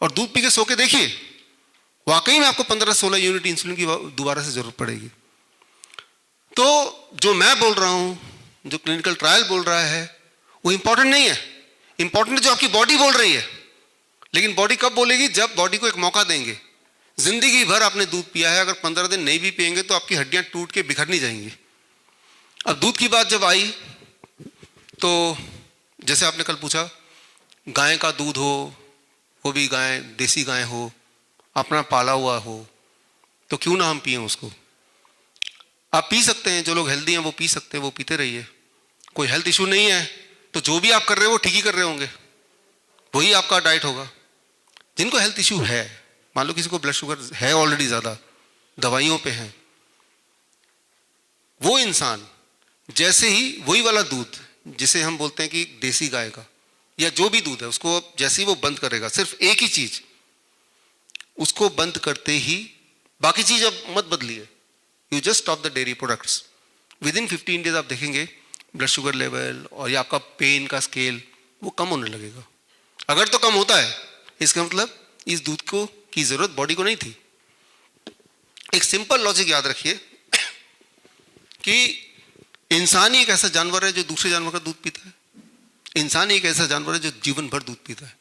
और दूध पी के सो के देखिए, वाकई में आपको 15-16 यूनिट इंसुलिन की दोबारा से जरूरत पड़ेगी। तो जो मैं बोल रहा हूं, जो क्लिनिकल ट्रायल बोल रहा है, वो इंपॉर्टेंट नहीं है। इंपॉर्टेंट जो आपकी बॉडी बोल रही है। लेकिन बॉडी कब बोलेगी? जब बॉडी को एक मौका देंगे। जिंदगी भर आपने दूध पिया है, अगर 15 दिन नहीं भी पिएंगे तो आपकी हड्डियां टूट के बिखर नहीं जाएंगी। अब दूध की बात जब आई तो जैसे आपने कल पूछा, गाय का दूध हो, वो भी गाय देसी गाय हो, अपना पाला हुआ हो, तो क्यों ना हम पिए उसको। आप पी सकते हैं, जो लोग हेल्दी हैं वो पी सकते हैं, वो पीते रहिए, कोई हेल्थ इशू नहीं है। तो जो भी आप कर रहे हो वो ठीक ही कर रहे होंगे, वही आपका डाइट होगा। जिनको हेल्थ इशू है, मान लो किसी को ब्लड शुगर है ऑलरेडी ज़्यादा, दवाइयों पे है, वो इंसान जैसे ही वही वाला दूध जिसे हम बोलते हैं कि देसी गाय का या जो भी दूध है, उसको जैसे ही वो बंद करेगा, सिर्फ एक ही चीज, उसको बंद करते ही बाकी चीज अब मत बदलिए, you just stop the dairy products. With in 15 days आप देखेंगे ब्लड शुगर लेवल और या आपका पेन का स्केल वो कम होने लगेगा। अगर तो कम होता है, इसका मतलब इस दूध को की जरूरत बॉडी को नहीं थी। एक सिंपल लॉजिक याद रखिए कि इंसान ही एक ऐसा जानवर है जो दूसरे जानवर का दूध पीता है। इंसान ही एक ऐसा जानवर है जो जीवन भर दूध पीता है,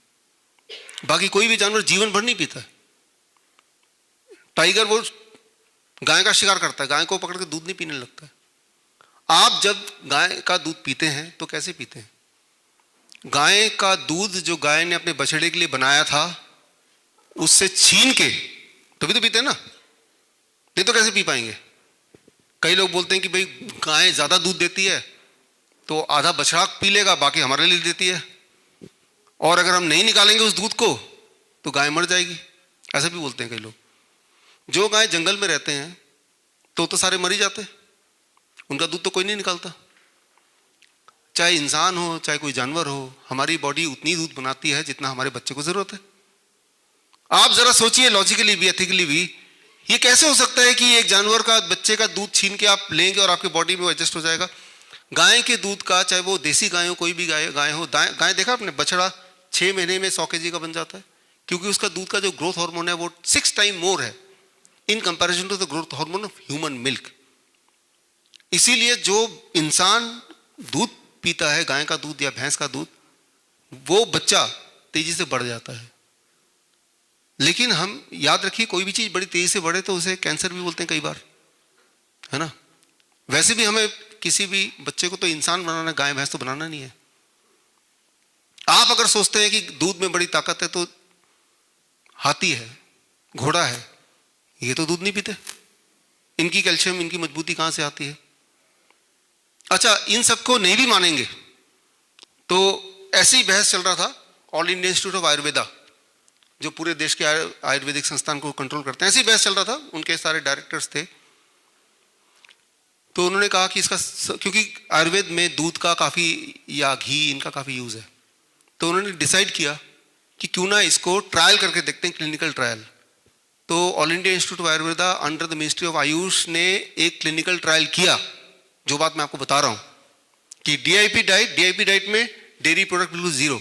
बाकी कोई भी जानवर जीवन भर नहीं पीता है। टाइगर वो गाय का शिकार करता है, गाय को पकड़ के दूध नहीं पीने लगता है। आप जब गाय का दूध पीते हैं तो कैसे पीते हैं? गाय का दूध जो गाय ने अपने बछड़े के लिए बनाया था, उससे छीन के तभी तो पीते हैं ना, नहीं तो कैसे पी पाएंगे? कई लोग बोलते हैं कि भाई गाय ज्यादा दूध देती है तो आधा बछड़ा पी लेगा, बाकी हमारे लिए देती है, और अगर हम नहीं निकालेंगे उस दूध को तो गाय मर जाएगी, ऐसा भी बोलते हैं कई लोग। जो गाय जंगल में रहते हैं तो सारे मर ही जाते हैं, उनका दूध तो कोई नहीं निकालता। चाहे इंसान हो चाहे कोई जानवर हो, हमारी बॉडी उतनी दूध बनाती है जितना हमारे बच्चे को जरूरत है। आप जरा सोचिए लॉजिकली भी, एथिकली भी, ये कैसे हो सकता है कि एक जानवर का बच्चे का दूध छीन के आप लेंगे और आपकी बॉडी में एडजस्ट हो जाएगा? गाय के दूध का, चाहे वो देसी गाय हो, कोई भी गाय हो, गाय देखा आपने, बछड़ा 6 महीने में 100 kg का बन जाता है, क्योंकि उसका दूध का जो ग्रोथ हार्मोन है वो 6 टाइम मोर है in comparison to the growth hormone of human milk. इसीलिए जो इंसान दूध पीता है, गाय का दूध या भैंस का दूध, वो बच्चा तेजी से बढ़ जाता है। लेकिन हम याद रखिए, कोई भी चीज बड़ी तेजी से बढ़े तो उसे कैंसर भी बोलते हैं कई बार, है ना। वैसे भी हमें किसी भी बच्चे को तो इंसान बनाना, गाय भैंस तो बनाना नहीं है। आप अगर सोचते हैं कि दूध में बड़ी ताकत है तो हाथी है, घोड़ा है, ये तो दूध नहीं पीते, इनकी कैल्शियम, इनकी मजबूती कहां से आती है? अच्छा, इन सबको नहीं भी मानेंगे तो ऐसे ही बहस चल रहा था all India institute of Ayurveda, जो पूरे देश के आयुर्वेदिक संस्थान को कंट्रोल करते हैं, ऐसे ही बहस चल रहा था, उनके सारे डायरेक्टर्स थे। तो उन्होंने कहा कि इसका, क्योंकि आयुर्वेद में दूध का काफी या घी इनका काफी यूज है, तो उन्होंने डिसाइड किया कि क्यों ना इसको ट्रायल करके देखते हैं, क्लिनिकल ट्रायल। तो all India institute of Ayurveda under the ministry of Ayush ने एक क्लिनिकल ट्रायल किया, जो बात मैं आपको बता रहा हूं कि डीआईपी डाइट में डेयरी प्रोडक्ट बिल्कुल 0,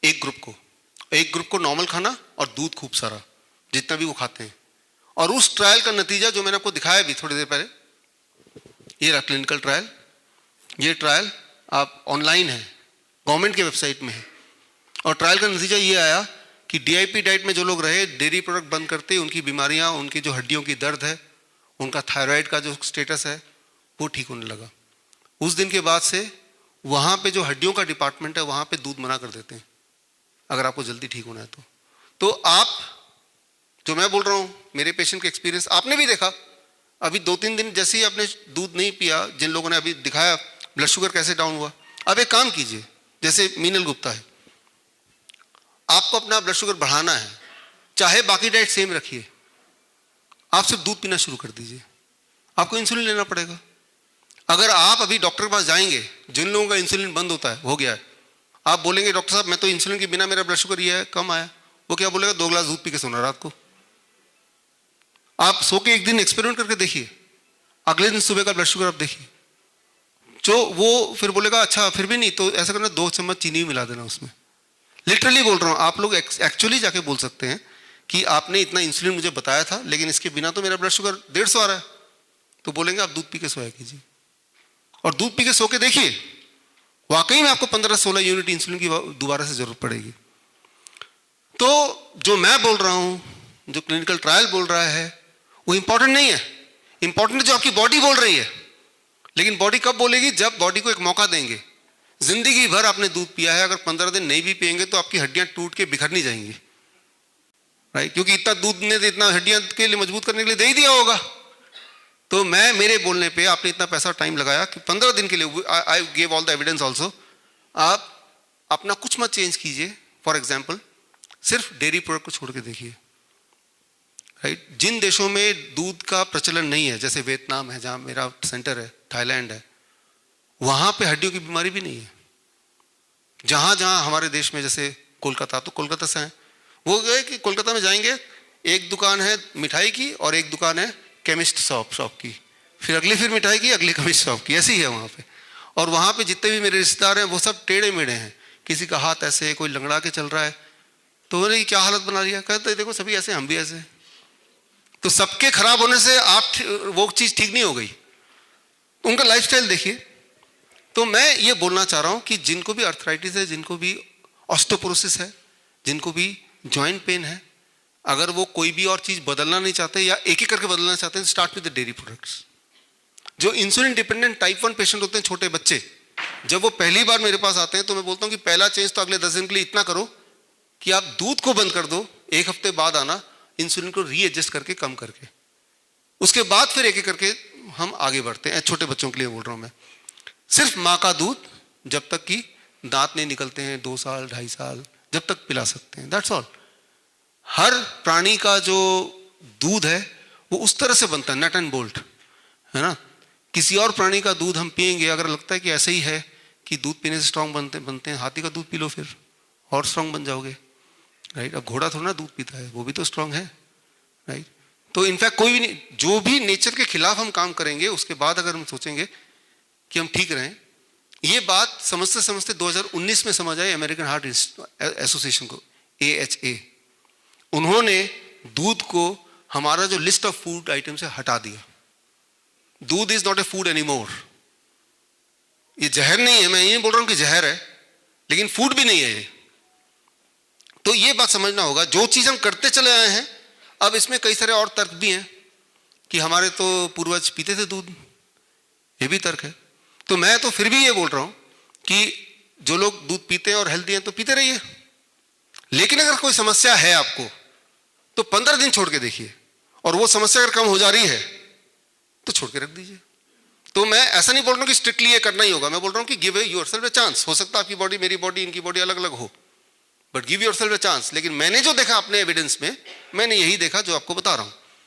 एक ग्रुप को नॉर्मल खाना और दूध खूब सारा, जितना भी वो खाते हैं। और उस ट्रायल का नतीजा जो मैंने आपको दिखाया भी थोड़ी देर पहले, ये रहा क्लिनिकल ट्रायल। ये ट्रायल आप ऑनलाइन है, गवर्नमेंट के वेबसाइट में है, और ट्रायल का नतीजा ये आया कि डीआईपी डाइट में जो लोग रहे, डेयरी प्रोडक्ट बंद करते, उनकी बीमारियां, उनकी जो हड्डियों की दर्द है, उनका थायराइड का जो स्टेटस है वो ठीक होने लगा। उस दिन के बाद से वहां पे जो हड्डियों का डिपार्टमेंट है, वहां पे दूध मना कर देते हैं अगर आपको जल्दी ठीक होना है तो आप, जो मैं बोल रहा हूं, मेरे पेशेंट के एक्सपीरियंस आपने भी देखा। अभी 2-3 दिन जैसे ही आपने दूध नहीं पिया, जिन लोगों ने अभी दिखाया ब्लड शुगर कैसे डाउन हुआ, अब एक काम कीजिए, जैसे मीनल गुप्ता है, आपको अपना ब्लड शुगर बढ़ाना है, चाहे बाकी डाइट सेम रखिए, आप सिर्फ दूध पीना शुरू कर दीजिए, आपको इंसुलिन लेना पड़ेगा। अगर आप अभी डॉक्टर के पास जाएंगे, जिन लोगों का इंसुलिन बंद होता है, हो गया है, आप बोलेंगे डॉक्टर साहब मैं तो इंसुलिन के बिना मेरा ब्लड शुगर ये है, कम आया, वो क्या बोलेगा? 2 गिलास दूध पी के सोना रात को। आप सो के एक दिन एक्सपेरिमेंट करके देखिए, अगले दिन सुबह का ब्लड शुगर आप देखिए, जो वो फिर बोलेगा अच्छा फिर भी नहीं, तो ऐसा करना 2 चम्मच चीनी मिला देना उसमें, लिटरली बोल रहा हूँ, आप लोग एक्चुअली जाके बोल सकते हैं कि आपने इतना इंसुलिन मुझे बताया था, लेकिन इसके बिना तो मेरा ब्लड शुगर 150 आ रहा है। तो बोलेंगे आप दूध पी के सोया कीजिए, और दूध पी के सो के देखिए, वाकई में आपको 15-16 यूनिट इंसुलिन की दोबारा से जरूरत पड़ेगी। तो जो मैं बोल रहा हूं, जो क्लिनिकल ट्रायल बोल रहा है, वो इंपॉर्टेंट नहीं है। इंपॉर्टेंट जो आपकी बॉडी बोल रही है। लेकिन बॉडी कब बोलेगी? जब बॉडी को एक मौका देंगे। जिंदगी भर आपने दूध पिया है, अगर 15 दिन नहीं भी पिएंगे तो आपकी हड्डियां टूट के बिखर नहीं जाएंगी, राइट? क्योंकि इतना दूध ने इतना हड्डियां के लिए मजबूत करने के लिए दे ही दिया होगा। तो मैं, मेरे बोलने पे आपने इतना पैसा टाइम लगाया कि 15 दिन के लिए, I give all the evidence also, आप अपना कुछ मत चेंज कीजिए। फॉर एग्जाम्पल, सिर्फ डेयरी प्रोडक्ट को छोड़ के देखिए, राइट? जिन देशों में दूध का प्रचलन नहीं है, जैसे वियतनाम है जहाँ मेरा सेंटर है, थाईलैंड है, वहाँ पे हड्डियों की बीमारी भी नहीं है। जहाँ जहाँ हमारे देश में, जैसे कोलकाता, तो कोलकाता से हैं, वो गए कि कोलकाता में जाएंगे, एक दुकान है मिठाई की और एक दुकान है केमिस्ट शॉप की, फिर अगली फिर मिठाई की, अगली केमिस्ट शॉप की, ऐसी ही है वहाँ पे। और वहाँ पे जितने भी मेरे रिश्तेदार हैं वो सब टेढ़े मेढ़े हैं, किसी का हाथ ऐसे, कोई लंगड़ा के चल रहा है। तो उन्होंने क्या हालत बना लिया, कहते देखो सभी ऐसे, हम भी ऐसे। तो सबके खराब होने से आप वो चीज़ ठीक नहीं हो गई, उनका लाइफस्टाइल देखिए। तो मैं ये बोलना चाह रहा हूँ कि जिनको भी अर्थराइटिस है, जिनको भी ऑस्टियोपोरोसिस है, जिनको भी जॉइंट पेन है, अगर वो कोई भी और चीज़ बदलना नहीं चाहते या एक एक करके बदलना चाहते हैं, start with the dairy products. जो इंसुलिन डिपेंडेंट टाइप 1 पेशेंट होते हैं, छोटे बच्चे, जब वो पहली बार मेरे पास आते हैं तो मैं बोलता हूँ कि पहला चेंज तो अगले 10 दिन के लिए इतना करो कि आप दूध को बंद कर दो, एक हफ्ते बाद आना, इंसुलिन को रीएडजस्ट करके कम करके, उसके बाद फिर एक एक करके हम आगे बढ़ते हैं। छोटे बच्चों के लिए बोल रहा हूँ मैं। सिर्फ माँ का दूध जब तक कि दांत नहीं निकलते हैं, 2 साल 2.5 साल, जब तक पिला सकते हैं, दैट्स ऑल। हर प्राणी का जो दूध है वो उस तरह से बनता है, नट एंड बोल्ट, है ना? किसी और प्राणी का दूध हम पिएंगे, अगर लगता है कि ऐसे ही है कि दूध पीने से स्ट्रांग बनते हैं, हाथी का दूध पी लो फिर और स्ट्रांग बन जाओगे, राइट? अब घोड़ा थोड़ा ना दूध पीता है, वो भी तो स्ट्रांग है, राइट? तो इनफैक्ट कोई भी नहीं, जो भी नेचर के खिलाफ हम काम करेंगे, उसके बाद अगर हम सोचेंगे कि हम ठीक रहें, ये बात समझते समझते 2019 में समझ आए अमेरिकन हार्ट एसोसिएशन को, AHA। उन्होंने दूध को हमारा जो लिस्ट ऑफ फूड आइटम से हटा दिया। दूध is not a food anymore. ये जहर नहीं है, मैं ये बोल रहा हूं कि जहर है, लेकिन फूड भी नहीं है ये। तो ये बात समझना होगा, जो चीज हम करते चले आए हैं, अब इसमें कई सारे और तर्क भी हैं कि हमारे तो पूर्वज पीते थे दूध, ये भी तर्क है। तो मैं तो फिर भी ये बोल रहा हूं कि जो लोग दूध पीते हैं और हेल्दी हैं तो पीते रहिए, लेकिन अगर कोई समस्या है आपको तो 15 दिन छोड़ के देखिए, और वो समस्या अगर कम हो जा रही है तो छोड़ के रख दीजिए। तो मैं ऐसा नहीं बोल रहा हूं कि स्ट्रिक्टली ये करना ही होगा, मैं बोल रहा हूं कि गिव योरसेल्फ ए चांस। हो सकता है आपकी बॉडी, मेरी बॉडी, इनकी बॉडी अलग अलग हो, but give yourself a chance. लेकिन मैंने जो देखा अपने एविडेंस में, मैंने यही देखा जो आपको बता रहा हूं।